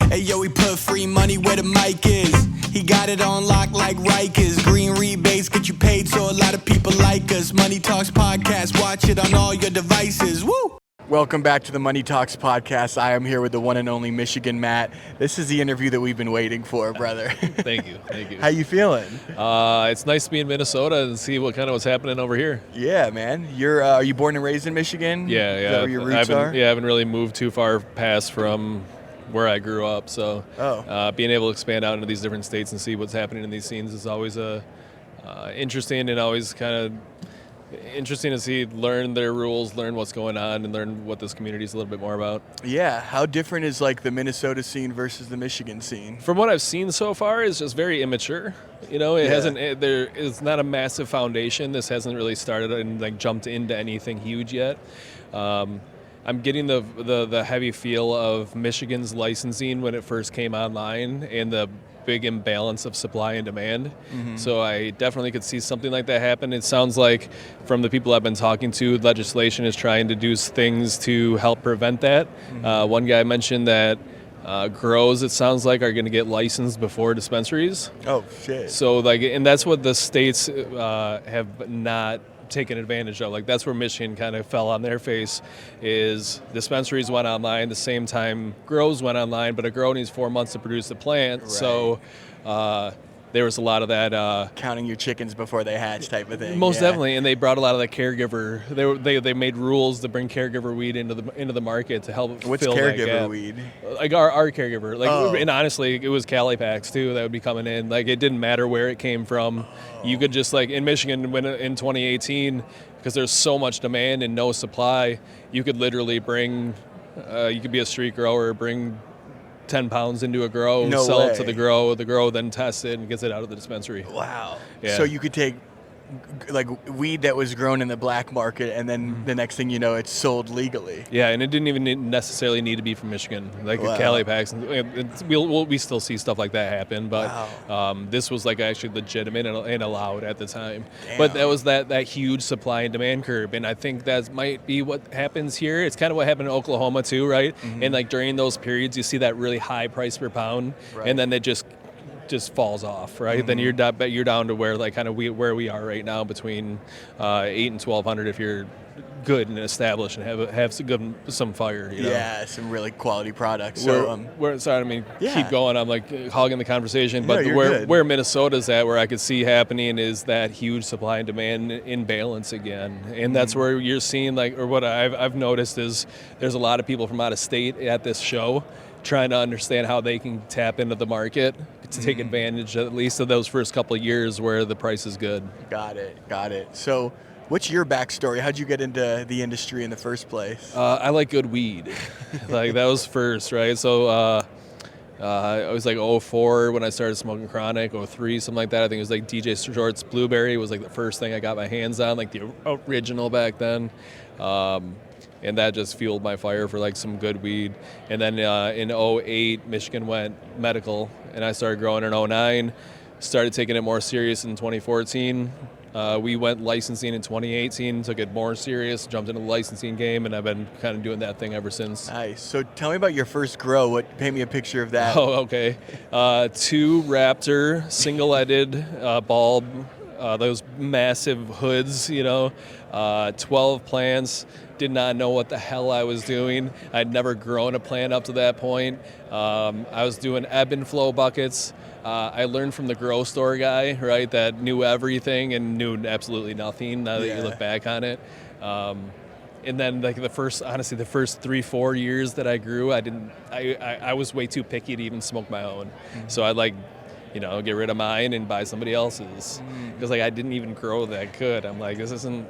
Hey yo, we put free money where the mic is. He got it on lock like Rikers. Green rebates get you paid, so a lot of people like us. Money Talks Podcast, watch it on all your devices. Woo! Welcome back to the Money Talks Podcast. I am here with the one and only Michigan Matt. This is the interview that we've been waiting for, brother. Thank you. How you feeling? It's nice to be in Minnesota and see what's happening over here. Yeah, man. Are you born and raised in Michigan? Yeah. Is that where your roots are? Yeah, I haven't really moved too far past from where I grew up. So being able to expand out into these different states and see what's happening in these scenes is always interesting and always kind of interesting to see, learn their rules, learn what's going on, and learn what this community is a little bit more about. Yeah, how different is like the Minnesota scene versus the Michigan scene? From what I've seen so far, it's just very immature. You know, it's not a massive foundation. This hasn't really started and like jumped into anything huge yet. I'm getting the heavy feel of Michigan's licensing when it first came online and the big imbalance of supply and demand. Mm-hmm. So I definitely could see something like that happen. It sounds like from the people I've been talking to, legislation is trying to do things to help prevent that. Mm-hmm. One guy mentioned that grows, it sounds like, are going to get licensed before dispensaries. Oh, shit. So and that's what the states have not taken advantage of. Like that's where Michigan kind of fell on their face, is dispensaries went online the same time grows went online, but a grow needs 4 months to produce the plant. Right. So there was a lot of that counting your chickens before they hatch type of thing. Most definitely, and they brought a lot of the caregiver. They made rules to bring caregiver weed into the market to help What's fill caregiver that gap. Weed? Like our caregiver. And honestly, it was Cali packs too that would be coming in. Like it didn't matter where it came from. You could just in Michigan when in 2018, because there's so much demand and no supply, you could literally bring. You could be a street grower, bring 10 pounds into a grow, sell it to the grow then tests it and gets it out of the dispensary. Wow. Yeah. So you could take like weed that was grown in the black market and then the next thing you know it's sold legally. Yeah, and it didn't even necessarily need to be from Michigan. Like Cali packs, we still see stuff like that happen, but this was like actually legitimate and allowed at the time. Damn. But that was that huge supply and demand curve, and I think that might be what happens here. It's kind of what happened in Oklahoma too, right? Mm-hmm. And like during those periods you see that really high price per pound, and then it just falls off, right? Mm-hmm. Then you're down to where like kind of where we are right now, between $800 and $1,200 if you're good and established and have some fire. You know? Yeah, some really quality products. So keep going. I'm like hogging the conversation, but where Minnesota's at, where I could see happening, is that huge supply and demand imbalance again, and that's where you're seeing what I've noticed is there's a lot of people from out of state at this show, trying to understand how they can tap into the market to take advantage at least of those first couple of years where the price is good. Got it. So what's your backstory? How'd you get into the industry in the first place? I like good weed. Like that was first, right? So I was like 04 when I started smoking chronic, 03, something like that. I think it was like DJ Short's Blueberry was like the first thing I got my hands on, like the original back then. And that just fueled my fire for like some good weed. And then in 08, Michigan went medical, and I started growing in 09, started taking it more serious in 2014. We went licensing in 2018, took it more serious, jumped into the licensing game, and I've been kind of doing that thing ever since. Nice. So tell me about your first grow. Paint me a picture of that. Oh, okay. 2 Raptor single-headed bulb, those massive hoods, 12 plants. Did not know what the hell I was doing. I'd never grown a plant up to that point. I was doing ebb and flow buckets. I learned from the grow store guy, right, that knew everything and knew absolutely nothing now that you look back on it. And then like the first 3-4 years that I grew, I was way too picky to even smoke my own. Mm-hmm. So I'd get rid of mine and buy somebody else's. Because I didn't even grow that good. I'm like, this isn't,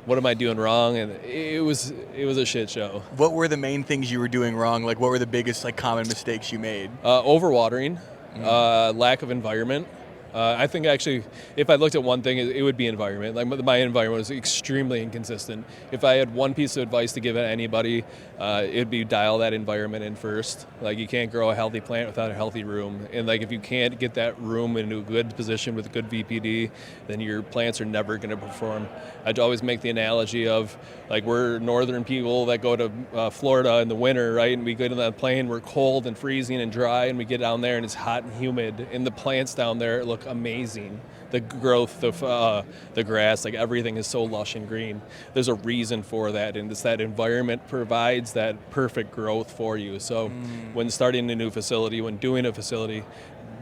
what am I doing wrong? And it was a shit show. What were the main things you were doing wrong? Like what were the biggest common mistakes you made? Overwatering, lack of environment. I think actually, if I looked at one thing, it would be environment. Like my environment was extremely inconsistent. If I had one piece of advice to give anybody, it'd be dial that environment in first. Like you can't grow a healthy plant without a healthy room. And like if you can't get that room into a good position with a good VPD, then your plants are never going to perform. I'd always make the analogy of like we're northern people that go to Florida in the winter, right? And we get in that plane, we're cold and freezing and dry, and we get down there and it's hot and humid. And the plants down there look amazing. The growth of the grass, like everything is so lush and green. There's a reason for that, and it's that environment provides that perfect growth for you. So when starting a new facility, when doing a facility,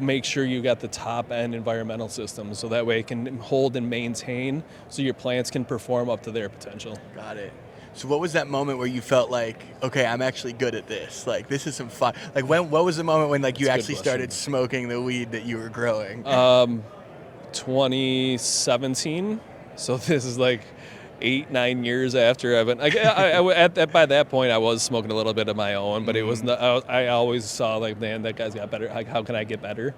make sure you got the top end environmental system so that way it can hold and maintain so your plants can perform up to their potential. Got it. So what was that moment where you felt like, okay, I'm actually good at this? Like this is some fun. Like what was the moment when like you actually started smoking the weed that you were growing? 2017. So this is like 8-9 years after I've been like by that point I was smoking a little bit of my own, but it was not, I always saw like, man, that guy's got better. Like how can I get better?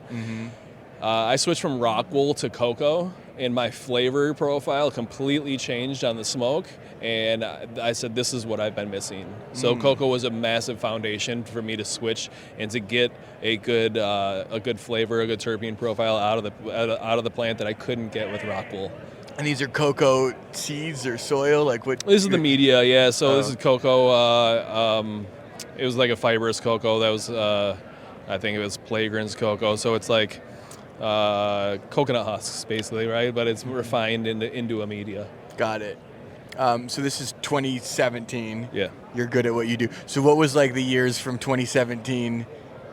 I switched from rock wool to cocoa, and my flavor profile completely changed on the smoke, and I said this is what I've been missing. So cocoa was a massive foundation for me to switch and to get a good flavor, a good terpene profile out of the plant that I couldn't get with rock wool. And these are cocoa seeds or soil? Like what? This is the media, yeah. So this is cocoa. It was like a fibrous cocoa that was, I think it was Plagrins cocoa. So it's like coconut husks, basically, right? But it's refined into a media. Got it. So this is 2017. Yeah. You're good at what you do. So what was like the years from 2017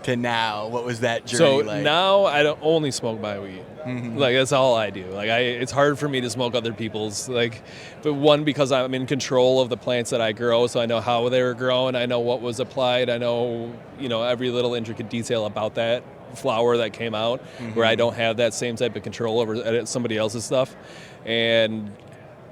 to now? What was that journey like? So now I don't only smoke my weed. Like that's all I do. Like it's hard for me to smoke other people's. Like, but one, because I'm in control of the plants that I grow, so I know how they were grown. I know what was applied. I know every little intricate detail about that flower that came out, where I don't have that same type of control over somebody else's stuff. And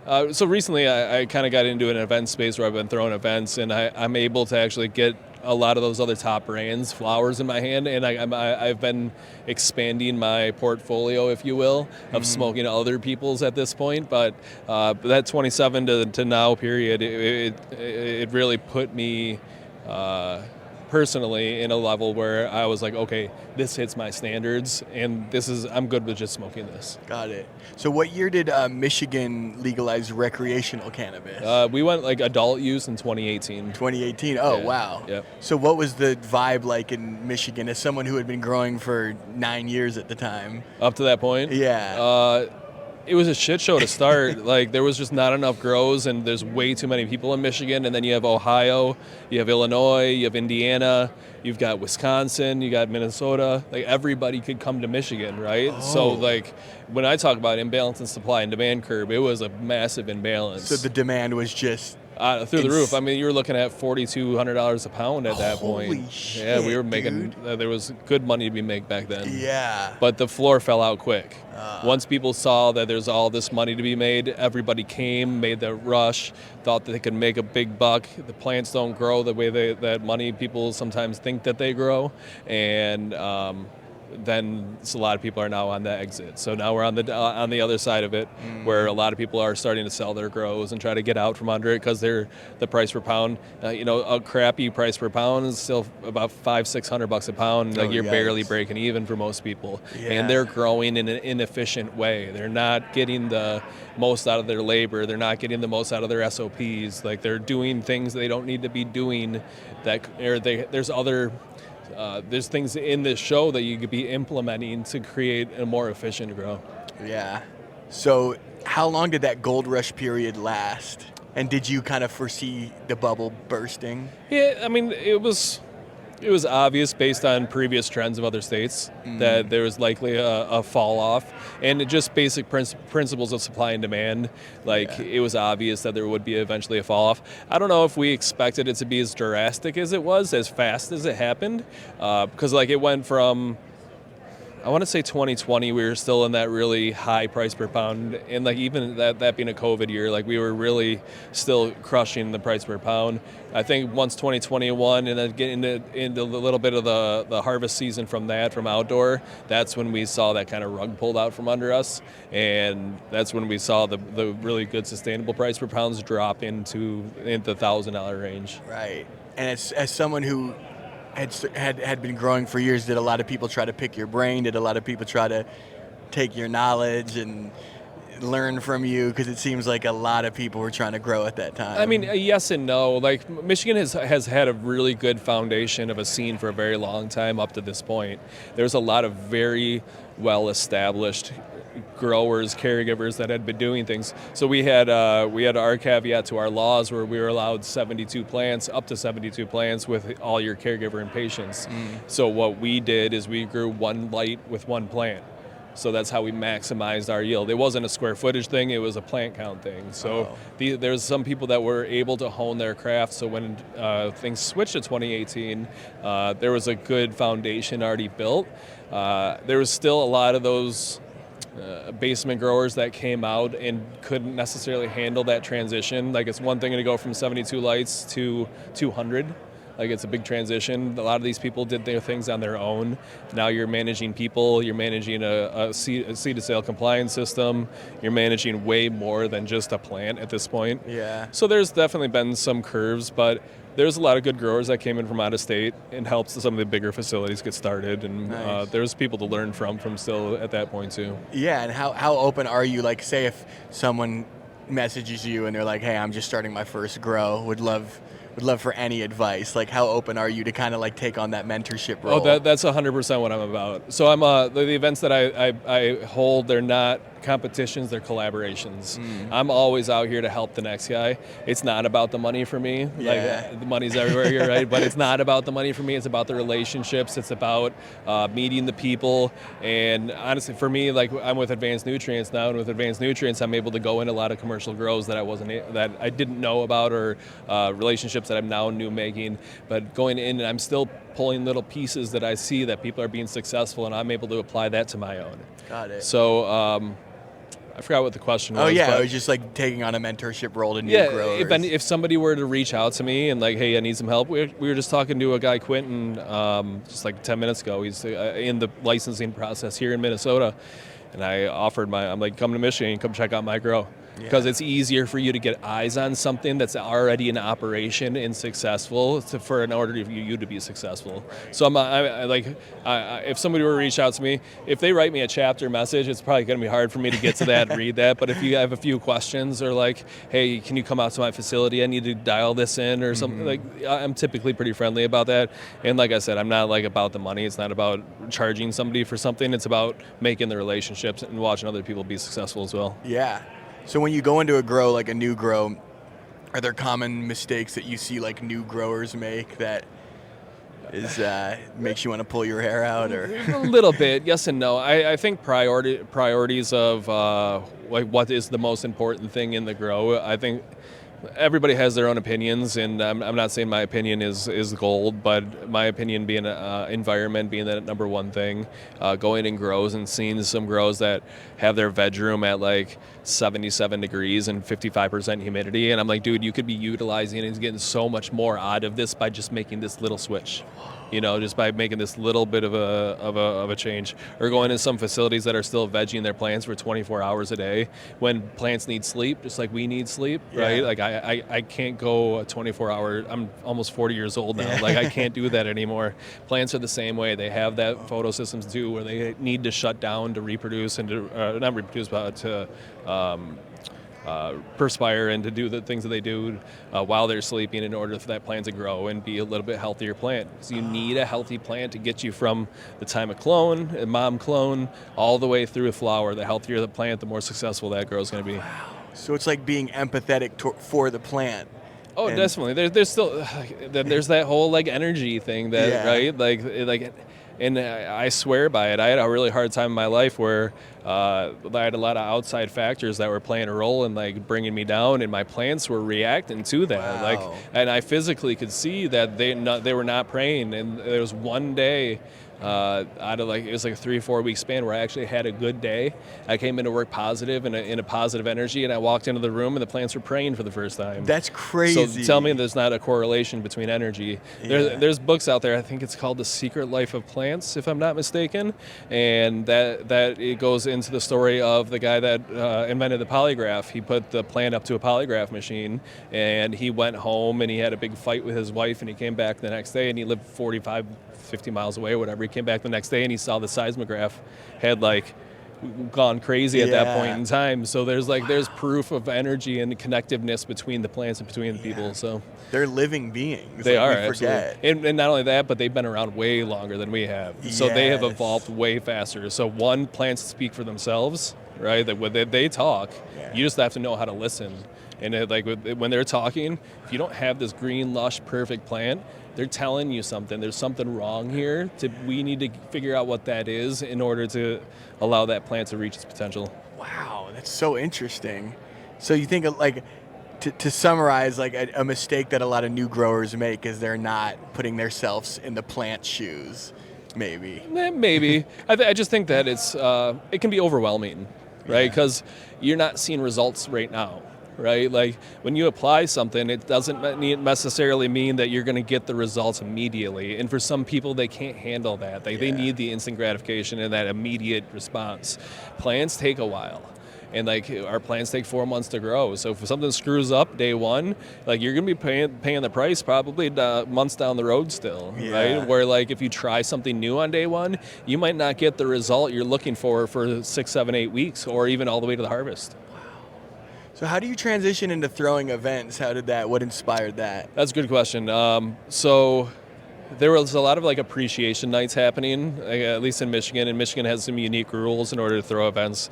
so recently I kind of got into an event space where I've been throwing events, and I'm able to actually get a lot of those other top brands flowers in my hand, and I've been expanding my portfolio, if you will, of smoking other people's at this point. But that 27 to now period, it really put me personally in a level where I was like, okay, this hits my standards, and I'm good with just smoking this. Got it. So what year did Michigan legalize recreational cannabis? We went like adult use in 2018. 2018. Oh, Yeah. wow. Yep. So what was the vibe like in Michigan as someone who had been growing for 9 years at the time? Up to that point? Yeah. It was a shit show to start. Like there was just not enough grows, and there's way too many people in Michigan. And then you have Ohio, you have Illinois, you have Indiana, you've got Wisconsin, you got Minnesota. Like everybody could come to Michigan, right? So like when I talk about imbalance in supply and demand curve, it was a massive imbalance. So the demand was just through the roof. I mean, you were looking at $4,200 a pound at that point. Holy shit, yeah, we were making. There was good money to be made back then. Yeah. But the floor fell out quick. Once people saw that there's all this money to be made, everybody came, made the rush, thought that they could make a big buck. The plants don't grow the way that money people sometimes think that they grow, and then a lot of people are now on the exit. So now we're on the other side of it, where a lot of people are starting to sell their grows and try to get out from under it because the price per pound, a crappy price per pound is still about $500-600 a pound. Like you're barely breaking even for most people, and they're growing in an inefficient way. They're not getting the most out of their labor. They're not getting the most out of their SOPs. Like they're doing things they don't need to be doing. There's things in this show that you could be implementing to create a more efficient grow. Yeah. So how long did that gold rush period last? And did you kind of foresee the bubble bursting? Yeah, I mean, it was obvious based on previous trends of other states that there was likely a fall off, and just basic principles of supply and demand. It was obvious that there would be eventually a fall off. I don't know if we expected it to be as drastic as it was, as fast as it happened, because it went from I want to say 2020, we were still in that really high price per pound, and like even that being a COVID year, like we were really still crushing the price per pound. I think once 2021, and then getting into a little bit of the harvest season from outdoor, that's when we saw that kind of rug pulled out from under us, and that's when we saw the really good sustainable price per pounds drop into the $1,000 range. Right. And as someone who had been growing for years, did a lot of people try to pick your brain? Did a lot of people try to take your knowledge and learn from you? Because it seems like a lot of people were trying to grow at that time. I mean, yes and no. Like Michigan has had a really good foundation of a scene for a very long time up to this point. There's a lot of very well established growers, caregivers that had been doing things. So we had our caveat to our laws where we were allowed 72 plants, up to 72 plants with all your caregiver and patients. So what we did is we grew one light with one plant. So that's how we maximized our yield. It wasn't a square footage thing, it was a plant count thing. So there's some people that were able to hone their craft. So when things switched to 2018, there was a good foundation already built. There was still a lot of those basement growers that came out and couldn't necessarily handle that transition. Like it's one thing to go from 72 lights to 200. Like it's a big transition. A lot of these people did their things on their own. Now you're managing people, you're managing a seed to sale compliance system, you're managing way more than just a plant at this point. Yeah. So there's definitely been some curves, but there's a lot of good growers that came in from out of state and helped some of the bigger facilities get started, and Nice. there's people to learn from still at that point too. Yeah, and how open are you? Like, say if someone messages you and they're like, "Hey, I'm just starting my first grow. Would love for any advice." Like, how open are you to kind of like take on that mentorship role? Oh, that's 100% what I'm about. So I'm the events that I hold, they're not competitions, they're collaborations. I'm always out here to help the next guy. It's not about the money for me. Yeah. Like the money's everywhere here, right? But it's not about the money for me. It's about the relationships. It's about meeting the people. And honestly, for me, like I'm with Advanced Nutrients now, and with Advanced Nutrients, I'm able to go in a lot of commercial grows that I didn't know about, or relationships that I'm now new making. But going in, and I'm still pulling little pieces that I see that people are being successful, and I'm able to apply that to my own. Got it. So I forgot what the question was. Oh yeah, but it was just like taking on a mentorship role to new growers. if somebody were to reach out to me and like, hey, I need some help. We were just talking to a guy, Quentin, just like 10 minutes ago. He's in the licensing process here in Minnesota, and I offered I'm like, come to Michigan, come check out my grow. Because it's easier for you to get eyes on something that's already in operation and successful in order for you to be successful. So if somebody were to reach out to me, if they write me a chapter message, it's probably going to be hard for me to get to that and read that. But if you have a few questions, or like, hey, can you come out to my facility? I need to dial this in or something. Like, I'm typically pretty friendly about that. And like I said, I'm not like about the money. It's not about charging somebody for something. It's about making the relationships and watching other people be successful as well. Yeah. So when you go into a grow, like a new grow, are there common mistakes that you see like new growers make that is makes you want to pull your hair out? Or A little bit, yes and no. I think priorities of like what is the most important thing in the grow. I think everybody has their own opinions, and I'm not saying my opinion is gold, but my opinion being environment being the number one thing. Going in grows and seeing some grows that have their veg room at like 77 degrees and 55% humidity, and I'm like, dude, you could be utilizing and getting so much more out of this by just making this little switch. Just by making this little bit of a change, or going to some facilities that are still vegging their plants for 24 hours a day when plants need sleep, just like we need sleep, right? Like I can't go a 24-hour. I'm almost 40 years old now. Like I can't do that anymore. Plants are the same way. They have that photosystems too, where they need to shut down to reproduce and to not reproduce, but to perspire and to do the things that they do while they're sleeping in order for that plant to grow and be a little bit healthier plant. So you need a healthy plant to get you from the time of clone, a mom clone, all the way through a flower. The healthier the plant, the more successful that grow is going to be. So it's like being empathetic for the plant. Oh, definitely. There's still there's that whole like energy thing that right like. And I swear by it. I had a really hard time in my life where I had a lot of outside factors that were playing a role in like bringing me down, and my plants were reacting to that. Wow. And I physically could see that they were not praying. And there was one day out of it was like a 3-4 week span where I actually had a good day. I came into work positive and in a positive energy, and I walked into the room and the plants were praying for the first time. That's crazy. So tell me there's not a correlation between energy. There's books out there, I think it's called The Secret Life of Plants, if I'm not mistaken, and that it goes into the story of the guy that invented the polygraph. He put the plant up to a polygraph machine, and he went home and he had a big fight with his wife, and he came back the next day, and he lived 50 miles away or whatever. He came back the next day and he saw the seismograph had gone crazy at that point in time. So there's proof of energy and connectiveness between the plants and between the people. So they're living beings. They are, we forget. absolutely. And not only that, but they've been around way longer than we have. So they have evolved way faster. So plants speak for themselves, right? That when they talk, you just have to know how to listen. And when they're talking, if you don't have this green, lush, perfect plant, they're telling you something. There's something wrong here. We need to figure out what that is in order to allow that plant to reach its potential. Wow, that's so interesting. So you think to summarize, a mistake that a lot of new growers make is they're not putting themselves in the plant's shoes, maybe. Maybe. I just think that it can be overwhelming, right? Because you're not seeing results right now. Right? Like when you apply something, it doesn't necessarily mean that you're going to get the results immediately. And for some people, they can't handle that. They need the instant gratification and that immediate response. Plants take a while. And our plants take 4 months to grow. So if something screws up day one, you're going to be paying the price probably months down the road still, right? Where if you try something new on day one, you might not get the result you're looking for 6, 7, 8 weeks, or even all the way to the harvest. So how do you transition into throwing events? What inspired that? That's a good question. So there was a lot of appreciation nights happening, at least in Michigan. And Michigan has some unique rules in order to throw events.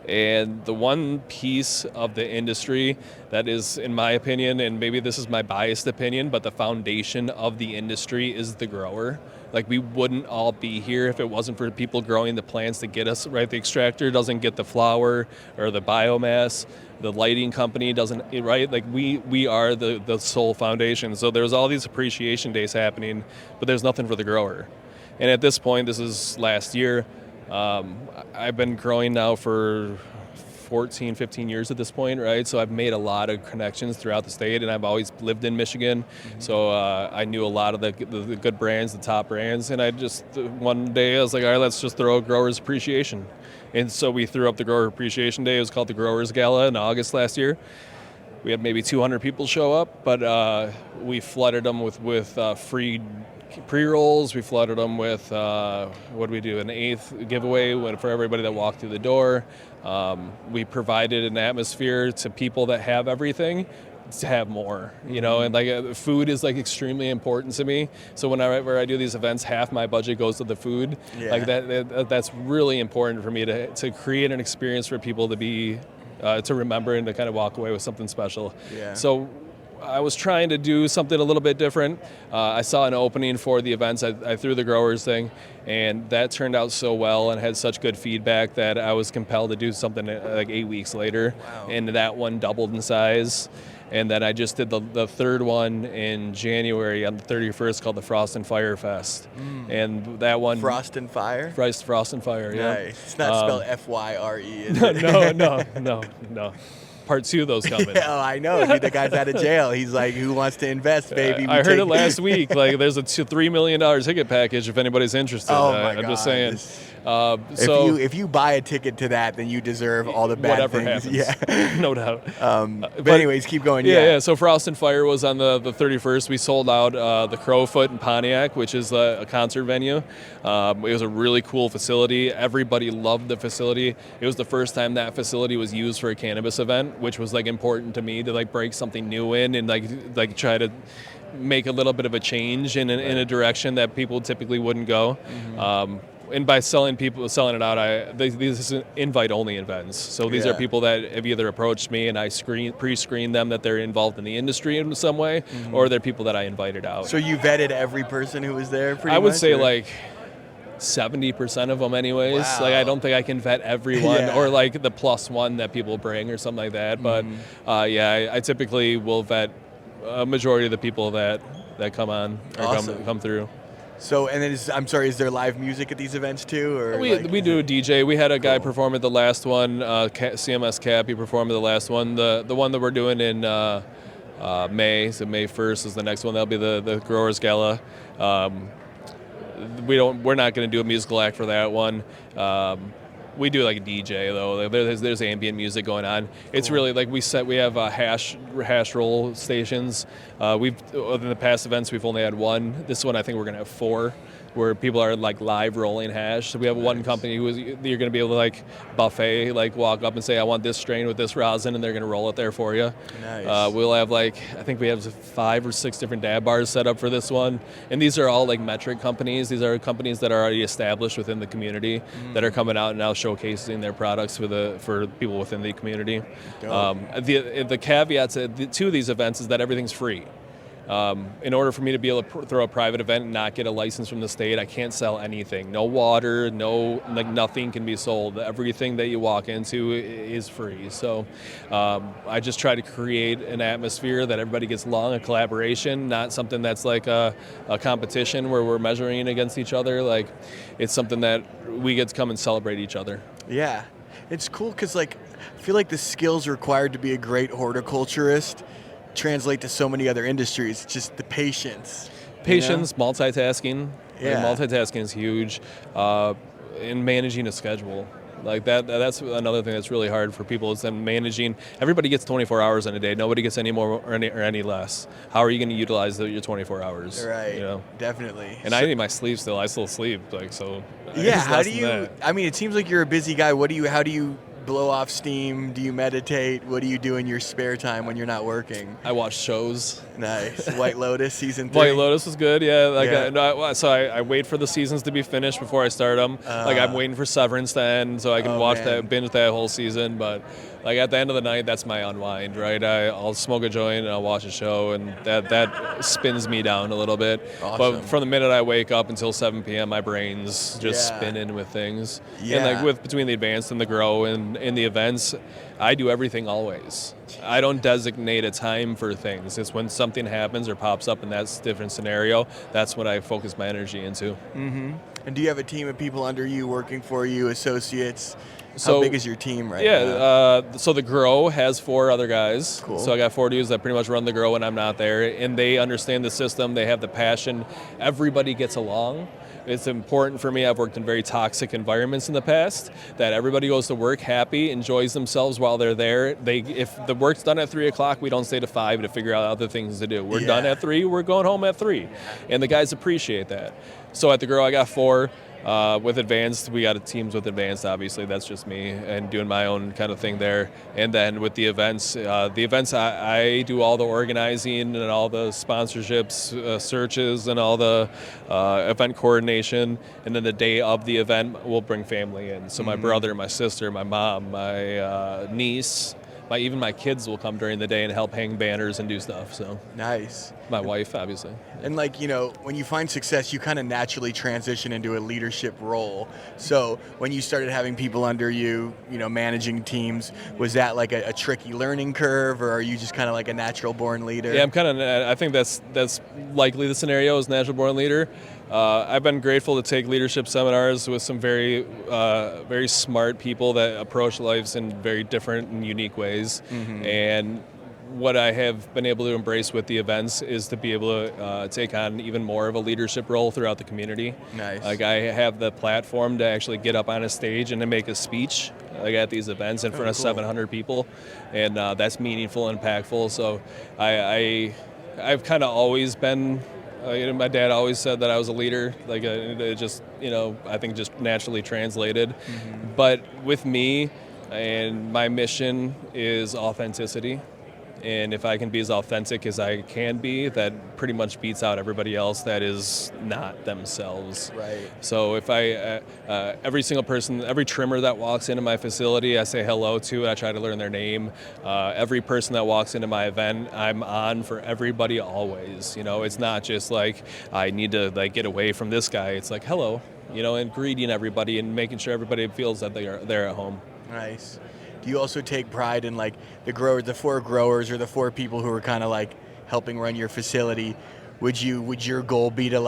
And the one piece of the industry that is, in my opinion, and maybe this is my biased opinion, but the foundation of the industry is the grower. We wouldn't all be here if it wasn't for people growing the plants to get us, right? The extractor doesn't get the flower or the biomass. The lighting company doesn't, right? We are the sole foundation. So there's all these appreciation days happening, but there's nothing for the grower. And at this point, this is last year, I've been growing now for 14, 15 years at this point, right? So I've made a lot of connections throughout the state, and I've always lived in Michigan. Mm-hmm. So I knew a lot of the good brands, the top brands, and one day I was like, all right, let's just throw a Growers Appreciation. And so we threw up the Grower Appreciation Day. It was called the Growers Gala in August last year. We had maybe 200 people show up, but we flooded them with free pre-rolls. We flooded them with, what did we do, an 8th giveaway for everybody that walked through the door. We provided an atmosphere to people that have everything to have more, and food is extremely important to me. So whenever I do these events, half my budget goes to the food. That's really important for me to create an experience for people to be to remember and to kind of walk away with something special. So I was trying to do something a little bit different. I saw an opening for the events. I threw the growers thing, and that turned out so well and had such good feedback that I was compelled to do something 8 weeks later. Wow. And that one doubled in size. And then I just did the third one in January on the 31st called the Frost and Fire Fest. And that one... Frost and Fire? Frost and Fire, yeah. Nice. It's not spelled F-Y-R-E, is it? No. Part 2 of those coming. I know. Dude, the guy's out of jail. He's like, who wants to invest, baby? I heard it last week. There's a $3 million ticket package if anybody's interested. Oh, my God. I'm just saying. If you buy a ticket to that, then you deserve all the bad whatever things. Happens. Yeah, no doubt. But anyways, keep going. Yeah. So Frost and Fire was on the 31st. We sold out the Crowfoot in Pontiac, which is a concert venue. It was a really cool facility. Everybody loved the facility. It was the first time that facility was used for a cannabis event, which was important to me to break something new in and try to make a little bit of a change in a direction that people typically wouldn't go. Mm-hmm. And by selling it out, these are invite-only events. So these are people that have either approached me and I pre-screen them that they're involved in the industry in some way, or they're people that I invited out. So you vetted every person who was there pretty much? I would say 70% of them anyways. Wow. I don't think I can vet everyone or the +1 that people bring or something like that. But I typically will vet a majority of the people that come on or come through. So, and then I'm sorry, is there live music at these events too, or We do a DJ. We had a guy Cool. perform at the last one. CMS Cap, he performed at the last one. The one that we're doing in May, so May 1st is the next one. That'll be the Growers Gala. We're not going to do a musical act for that one. We do like a DJ though. Like, there's ambient music going on. It's really like we have hash roll stations. In the past events we've only had one. This one I think we're gonna have 4, where people are like live rolling hash. So we have one company you're gonna be able to like buffet, like walk up and say I want this strain with this rosin, and they're gonna roll it there for you. Nice. We'll have I think we have 5 or 6 different dab bars set up for this one, and these are all like metric companies. These are companies that are already established within the community that are coming out and now showcasing their products for people within the community. The caveat to these events is that everything's free. In order for me to be able to throw a private event and not get a license from the state, I can't sell anything. No water, nothing can be sold. Everything that you walk into is free. So I just try to create an atmosphere that everybody gets along, a collaboration, not something that's like a competition where we're measuring against each other. Like, it's something that we get to come and celebrate each other. Yeah, it's cool because I feel like the skills required to be a great horticulturist translate to so many other industries. It's just the patience. Multitasking. Yeah. Multitasking is huge. And managing a schedule. Like that's another thing that's really hard for people, is then managing. Everybody gets 24 hours in a day. Nobody gets any more or any less. How are you going to utilize your 24 hours? Right. Definitely. And I need my sleep still. I still sleep. Yeah. How do you? I mean, it seems like you're a busy guy. How do you blow off steam? Do you meditate? What do you do in your spare time when you're not working? I watch shows. Nice. White Lotus season 3. White Lotus was good, yeah. Yeah. I wait for the seasons to be finished before I start them. I'm waiting for Severance to end so I can binge that whole season. But at the end of the night, that's my unwind, right? I'll smoke a joint and I'll watch a show, and that spins me down a little bit. Awesome. But from the minute I wake up until 7 p.m., my brain's just spinning with things. Yeah. And between the advanced and the grow and the events, I do everything always. I don't designate a time for things. It's when something happens or pops up in that different scenario, that's when I focus my energy into. Mm-hmm. And do you have a team of people under you working for you, associates? How big is your team right now? So the grow has 4 other guys. Cool. So I got 4 dudes that pretty much run the grow when I'm not there, and they understand the system. They have the passion. Everybody gets along. It's important for me. I've worked in very toxic environments in the past, that everybody goes to work happy, enjoys themselves while they're there. If the work's done at 3 o'clock, we don't stay to 5 to figure out other things to do. We're done at 3, we're going home at 3. And the guys appreciate that. So at the grow, I got 4. With Advanced, we got teams with Advanced, obviously. That's just me and doing my own kind of thing there. And then with the events, I do all the organizing and all the sponsorships, searches, and all the event coordination. And then the day of the event, we'll bring family in. So my brother, my sister, my mom, my niece, even my kids will come during the day and help hang banners and do stuff. So nice. My wife, obviously. And when you find success, you kind of naturally transition into a leadership role. So when you started having people under you, managing teams, was that like a tricky learning curve, or are you just kind of like a natural born leader? Yeah, I think that's likely the scenario as natural born leader. I've been grateful to take leadership seminars with some very, very smart people that approach lives in very different and unique ways. Mm-hmm. And what I have been able to embrace with the events is to be able to take on even more of a leadership role throughout the community. Nice. I have the platform to actually get up on a stage and to make a speech at these events in front of 700 people, and that's meaningful and impactful. So I've kind of always been. My dad always said that I was a leader. It just, I think just naturally translated. Mm-hmm. But with me, and my mission is authenticity. And if I can be as authentic as I can be, that pretty much beats out everybody else that is not themselves. Right. So if every single person, every trimmer that walks into my facility, I say hello to, I try to learn their name. Every person that walks into my event, I'm on for everybody always. It's not just like, I need to get away from this guy. It's like, hello, and greeting everybody and making sure everybody feels that they're at home. Nice. Do you also take pride in the 4 growers or the 4 people who are kind of helping run your facility? Would your goal be to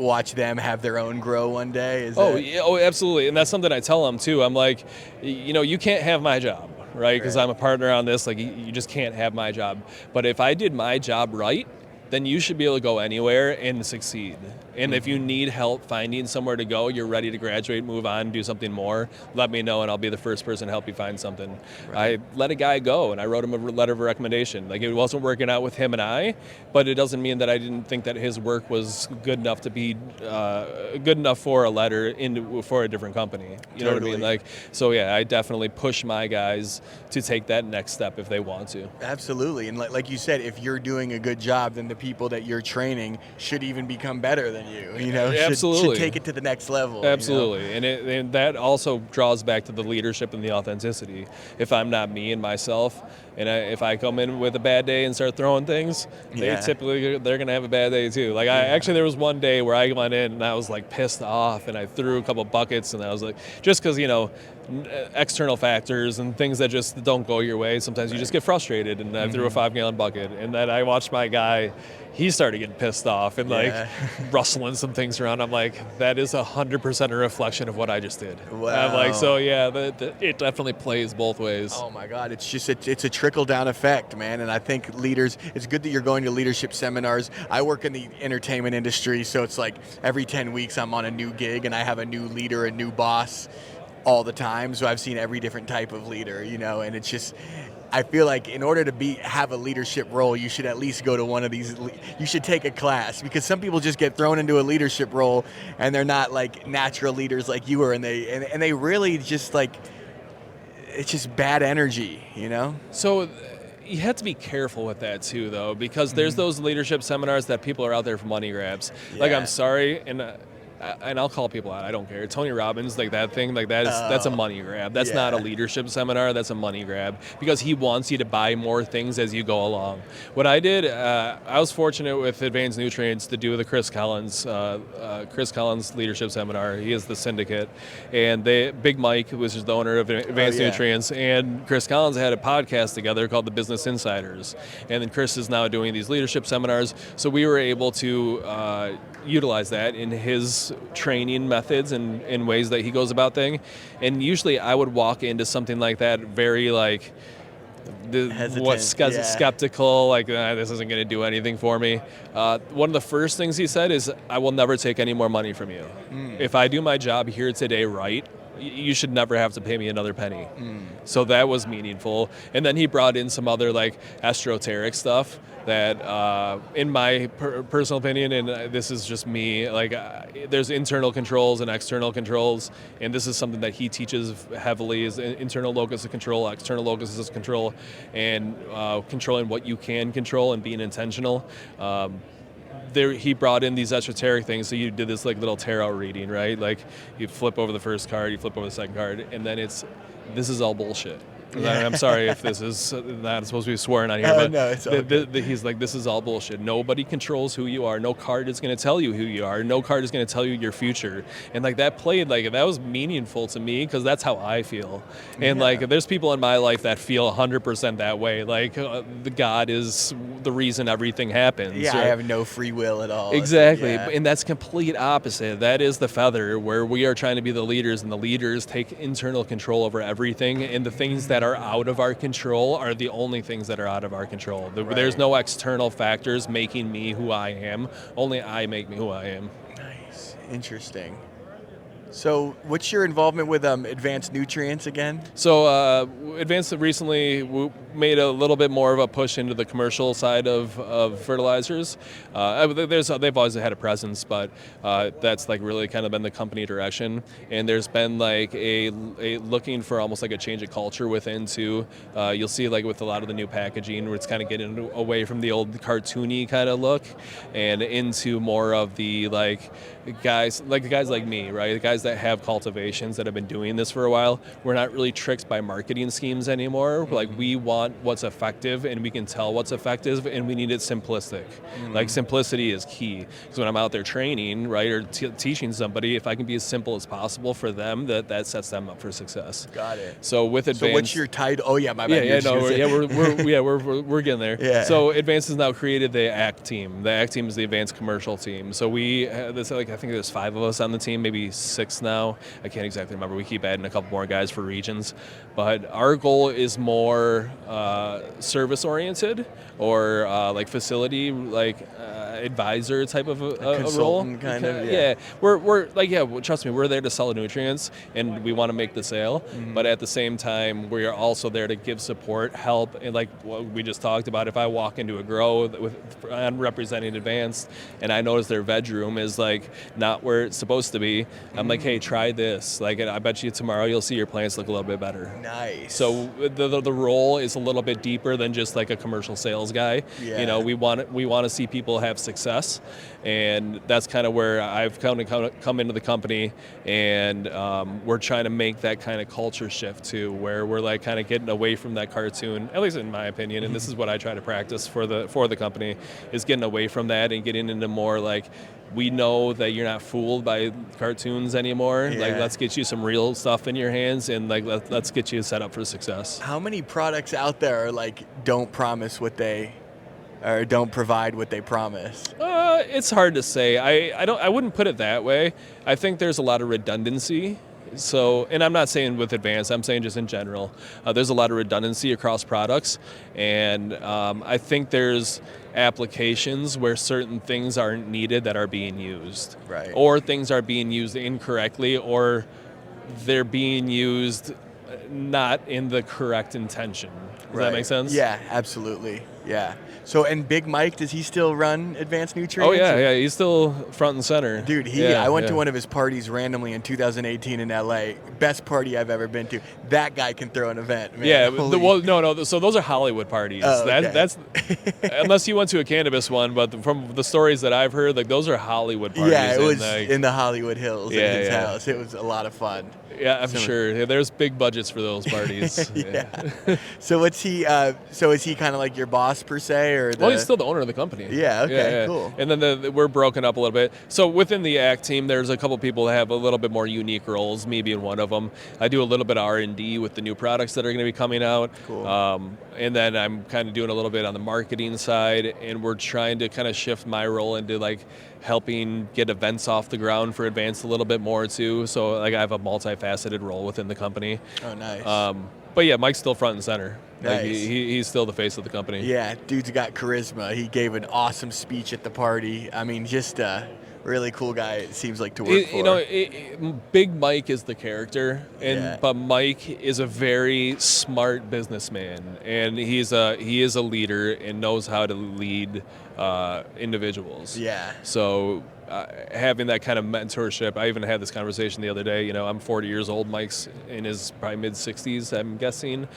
watch them have their own grow one day? Yeah, absolutely. And that's something I tell them too. I'm like, you can't have my job, right? Because I'm a partner on this. Like, you just can't have my job. But if I did my job right, then you should be able to go anywhere and succeed. And if you need help finding somewhere to go, you're ready to graduate, move on, do something more, let me know and I'll be the first person to help you find something. Right. I let a guy go and I wrote him a letter of recommendation. Like, it wasn't working out with him and I, but it doesn't mean that I didn't think that his work was good enough to be good enough for a letter for a different company. You know what I mean? Like, so yeah, I definitely push my guys to take that next step if they want to. Absolutely. And like you said, if you're doing a good job, then the people that you're training should even become better than you. Absolutely. Should take it to the next level. Absolutely. And that also draws back to the leadership and the authenticity. If I'm not me and myself, and if I come in with a bad day and start throwing things, they're going to have a bad day too. Like, there was one day where I went in and I was like pissed off and I threw a couple buckets and I was like, just because, external factors and things that just don't go your way, sometimes you just get frustrated, and I threw a 5-gallon bucket, and then I watched my guy, he started getting pissed off and rustling some things around. I'm like, that is 100% a reflection of what I just did. Wow. I'm like, so yeah, it definitely plays both ways. Oh my God, it's just it's a trickle down effect, man. And I think leaders, it's good that you're going to leadership seminars. I work in the entertainment industry, so it's like every 10 weeks I'm on a new gig and I have a new leader, a new boss all the time. So I've seen every different type of leader, and it's just, I feel like in order to have a leadership role, you should at least go to one of these. You should take a class, because some people just get thrown into a leadership role and they're not like natural leaders like you are, and they really just like, it's just bad energy, So you have to be careful with that too, though, because there's those leadership seminars that people are out there for money grabs. Yeah. Like, I'm sorry, and I'll call people out. I don't care. Tony Robbins, like that thing, like that's a money grab. That's not a leadership seminar. That's a money grab, because he wants you to buy more things as you go along. What I did, I was fortunate with Advanced Nutrients to do the Chris Collins leadership seminar. He is the syndicate, and Big Mike, who was the owner of Advanced Nutrients, and Chris Collins had a podcast together called The Business Insiders, and then Chris is now doing these leadership seminars. So we were able to utilize that in his training methods and ways that he goes about things. And usually I would walk into something like that very like skeptical, like this isn't going to do anything for me. One of the first things he said is, I will never take any more money from you. If I do my job here today right, you should never have to pay me another penny. So that was meaningful. And then he brought in some other like esoteric stuff that, in my personal opinion, and this is just me, like there's internal controls and external controls, and this is something that he teaches heavily, is internal locus of control, external locus of control, and controlling what you can control and being intentional. He brought in these esoteric things. So you did this like little tarot reading, right? Like you flip over the first card, you flip over the second card, and then this is all bullshit. I'm sorry if this is not supposed to be swearing on here, but no, it's all he's like, this is all bullshit. Nobody controls who you are. No card is going to tell you who you are. No card is going to tell you your future. And like that was meaningful to me, because that's how I feel. And like there's people in my life that feel 100% that way. Like the God is the reason everything happens. Yeah, right? I have no free will at all. Exactly. And that's complete opposite. That is the feather, where we are trying to be the leaders, and the leaders take internal control over everything, and the things that are out of our control are the only things that are out of our control. There's no external factors making me who I am. Only I make me who I am. Nice. Interesting. So what's your involvement with Advanced Nutrients again? So Advanced recently made a little bit more of a push into the commercial side of fertilizers. They've always had a presence, but that's like really kind of been the company direction. And there's been like a looking for almost like a change of culture within too. You'll see like with a lot of the new packaging, where it's kind of getting away from the old cartoony kind of look and into more of the like guys like me, right? The guys that have cultivations that have been doing this for a while. We're not really tricked by marketing schemes teams anymore. Like, we want what's effective, and we can tell what's effective, and we need it simplistic. Like, simplicity is key. Because when I'm out there training, right, or teaching somebody, if I can be as simple as possible for them, that sets them up for success. Got it. So with advanced, So what's your title? Oh yeah, my bad. We're getting there. Yeah. So Advanced has now created the ACT team. The ACT team is the Advanced Commercial team. So I think there's 5 of us on the team, maybe 6 now. I can't exactly remember. We keep adding a couple more guys for regions, but our goal is more service oriented, or like facility, like advisor type of a role. Consultant kind of. Yeah. We're like, trust me, we're there to sell nutrients, and we want to make the sale. But at the same time, we are also there to give support, help, and like what we just talked about. If I walk into a grow I'm representing Advanced, and I notice their veg room is like not where it's supposed to be, I'm like, hey, try this. Like, I bet you tomorrow you'll see your plants look a little bit better. Nice. So the role is a little bit deeper than just like a commercial sales guy. Yeah. You know, we want to see people have success, and that's kind of where I've come into the company, and we're trying to make that kind of culture shift too, where we're like kind of getting away from that cartoon, at least in my opinion, and this is what I try to practice for the company, is getting away from that and getting into more like, we know that you're not fooled by cartoons anymore. Yeah. Like, let's get you some real stuff in your hands, and like let's get you set up for success. How many products out there are like don't promise what they, or don't provide what they promise? It's hard to say. I wouldn't put it that way. I think there's a lot of redundancy. So, and I'm not saying with Advanced, I'm saying just in general. There's a lot of redundancy across products, and I think there's applications where certain things aren't needed that are being used. Right. Or things are being used incorrectly, or they're being used not in the correct intention. Does that make sense? Yeah, absolutely. Yeah. So, and Big Mike, does he still run Advanced Nutrients? Oh yeah, he's still front and center. Dude, I went to one of his parties randomly in 2018 in LA. Best party I've ever been to. That guy can throw an event, man. Yeah, Holy- so those are Hollywood parties. Oh, okay. That's unless you went to a cannabis one, but from the stories that I've heard, like, those are Hollywood parties. Yeah, it was like, in the Hollywood Hills at his yeah. house. It was a lot of fun. Yeah, I'm sure. Yeah, there's big budgets for those parties. Yeah. So what's he? So is he kind of like your boss per se, or? Well, he's still the owner of the company. Yeah. Okay. Cool. And then we're broken up a little bit. So within the ACT team, there's a couple people that have a little bit more unique roles. Me being one of them. I do a little bit of R&D with the new products that are going to be coming out. Cool. And then I'm kind of doing a little bit on the marketing side, and we're trying to kind of shift my role into like helping get events off the ground for Advanced a little bit more too. So like I have a multifaceted role within the company. Oh, nice. But yeah, Mike's still front and center. Nice. Like he's still the face of the company. Yeah, dude's got charisma. He gave an awesome speech at the party. I mean, just a really cool guy, it seems like, to work for. You know, Big Mike is the character, but Mike is a very smart businessman, and he is a leader and knows how to lead individuals. Yeah. So having that kind of mentorship, I even had this conversation the other day. You know, I'm 40 years old. Mike's in his probably mid-60s, I'm guessing.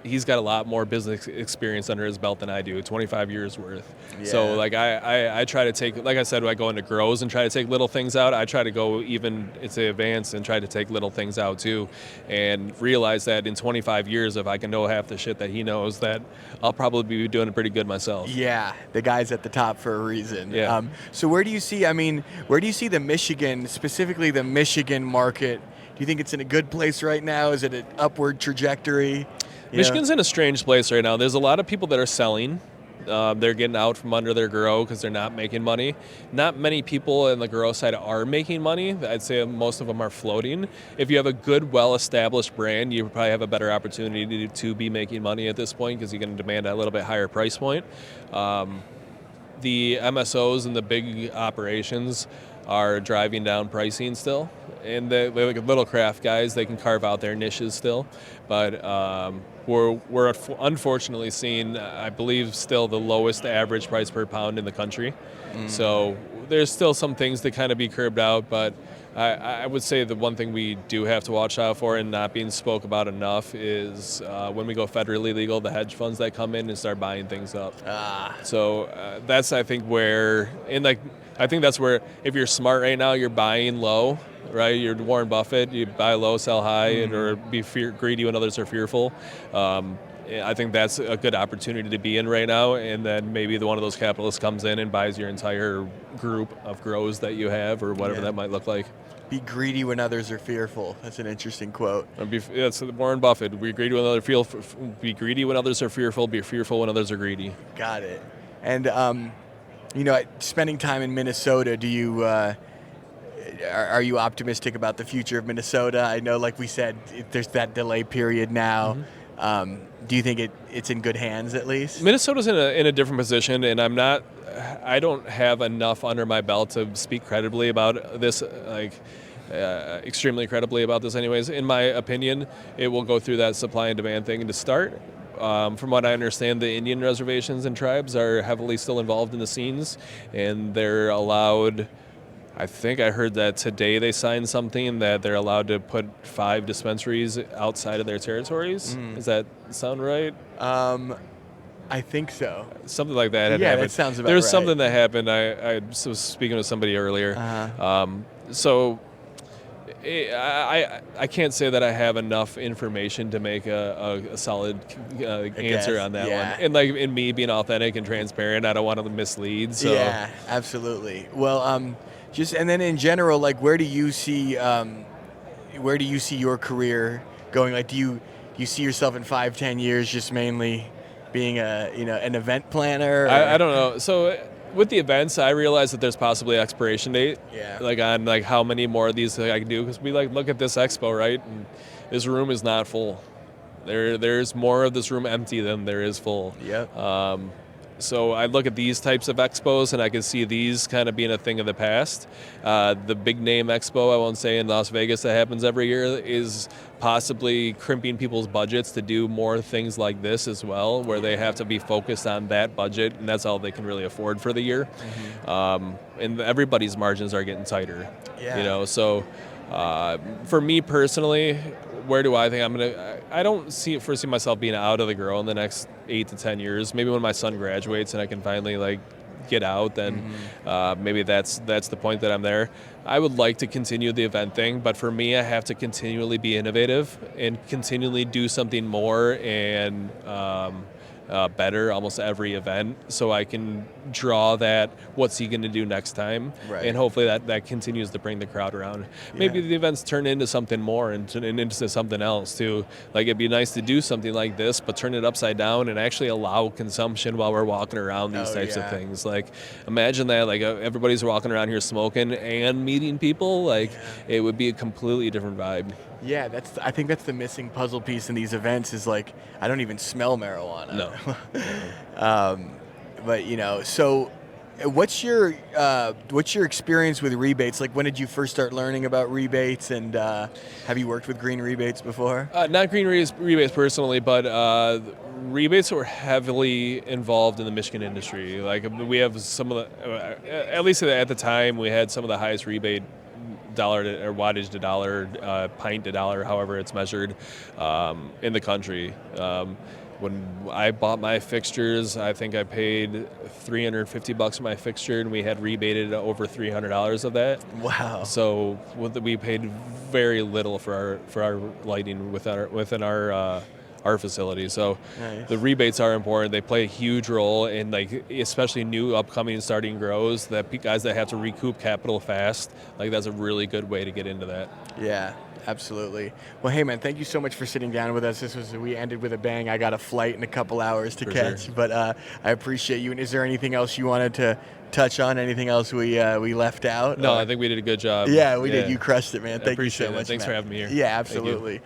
He's got a lot more business experience under his belt than I do, 25 years worth. Yeah. So like I try to take, like I said, I go into grows and try to take little things out. I try to go even into Advanced and try to take little things out too, and realize that in 25 years, if I can know half the shit that he knows, that I'll probably be doing pretty good myself. Yeah, the guy's at the top for a reason. Yeah. So where do you see the Michigan, specifically the Michigan market? Do you think it's in a good place right now? Is it an upward trajectory? Michigan's in a strange place right now. There's a lot of people that are selling. They're getting out from under their grow because they're not making money. Not many people in the grow side are making money. I'd say most of them are floating. If you have a good, well-established brand, you probably have a better opportunity to be making money at this point because you're going to demand a little bit higher price point. The MSOs and the big operations are driving down pricing still. And the like little craft guys, they can carve out their niches still. But we're unfortunately seeing, I believe, still the lowest average price per pound in the country. So there's still some things to kind of be curbed out, but I would say the one thing we do have to watch out for and not being spoke about enough is when we go federally legal, the hedge funds that come in and start buying things up. So that's, I think, where, and like, I think that's where if you're smart right now, you're buying low right? You're Warren Buffett. You buy low, sell high, and or be greedy when others are fearful. I think that's a good opportunity to be in right now, and then maybe one of those capitalists comes in and buys your entire group of grows that you have, or whatever that might look like. Be greedy when others are fearful. That's an interesting quote. That's Warren Buffett. Be greedy when others be greedy when others are fearful. Be fearful when others are greedy. Got it. And spending time in Minnesota, do you are you optimistic about the future of Minnesota? I know, like we said, there's that delay period now. Do you think it's in good hands at least? Minnesota's in a different position, and I don't have enough under my belt to speak credibly about this, extremely credibly about this anyways. In my opinion, it will go through that supply and demand thing to start. From what I understand, the Indian reservations and tribes are heavily still involved in the scenes, and they're allowed, I think I heard that today they signed something that they're allowed to put 5 dispensaries outside of their territories. Does that sound right? I think so. Something like that had yeah, happened. That sounds about There's right. something that happened. I was speaking with somebody earlier. So I can't say that I have enough information to make a solid answer on that one. And in me being authentic and transparent, I don't want to mislead. So. Yeah, absolutely. Well, and then in general, like, where do you see your career going? Like, do you see yourself in 5-10 years just mainly being an event planner? I don't know. So with the events, I realize that there's possibly expiration date. Yeah. Like on how many more of these I can do, because we look at this expo, right? And this room is not full. There's more of this room empty than there is full. Yep. So I look at these types of expos, and I can see these kind of being a thing of the past. The big name expo, I won't say, in Las Vegas that happens every year is possibly crimping people's budgets to do more things like this as well, where they have to be focused on that budget, and that's all they can really afford for the year. And everybody's margins are getting tighter. Yeah. So for me personally, where do I think I'm going to... I don't foresee myself being out of the grow in the next 8 to 10 years. Maybe when my son graduates and I can finally get out, then maybe that's the point that I'm there. I would like to continue the event thing, but for me, I have to continually be innovative and continually do something more and better almost every event, so I can draw that what's he going to do next time, and hopefully that continues to bring the crowd around. Maybe the events turn into something more and turn into something else too. Like, it'd be nice to do something like this, but turn it upside down and actually allow consumption while we're walking around these types of things. Like, imagine that, everybody's walking around here smoking and meeting people. It would be a completely different vibe. Yeah, I think that's the missing puzzle piece in these events is I don't even smell marijuana. No. But so what's your experience with rebates? Like, when did you first start learning about rebates, and have you worked with green rebates before? Not green rebates personally, but rebates were heavily involved in the Michigan industry. We have some of the, at least at the time, we had some of the highest rebate dollar or wattage to dollar, pint to dollar, however it's measured, in the country. When I bought my fixtures, I think I paid $350 for my fixture, and we had rebated over $300 of that. Wow! So we paid very little for our lighting within our facility. So nice. The rebates are important. They play a huge role in, especially new upcoming starting grows, that guys that have to recoup capital fast. That's a really good way to get into that. Yeah, absolutely. Well, hey man, thank you so much for sitting down with us. We ended with a bang. I got a flight in a couple hours to catch, sure. But I appreciate you. And is there anything else you wanted to touch on? Anything else we left out? No, I think we did a good job. Yeah, we did. You crushed it, man. Thank you so much. Thanks for having me here. Yeah, absolutely.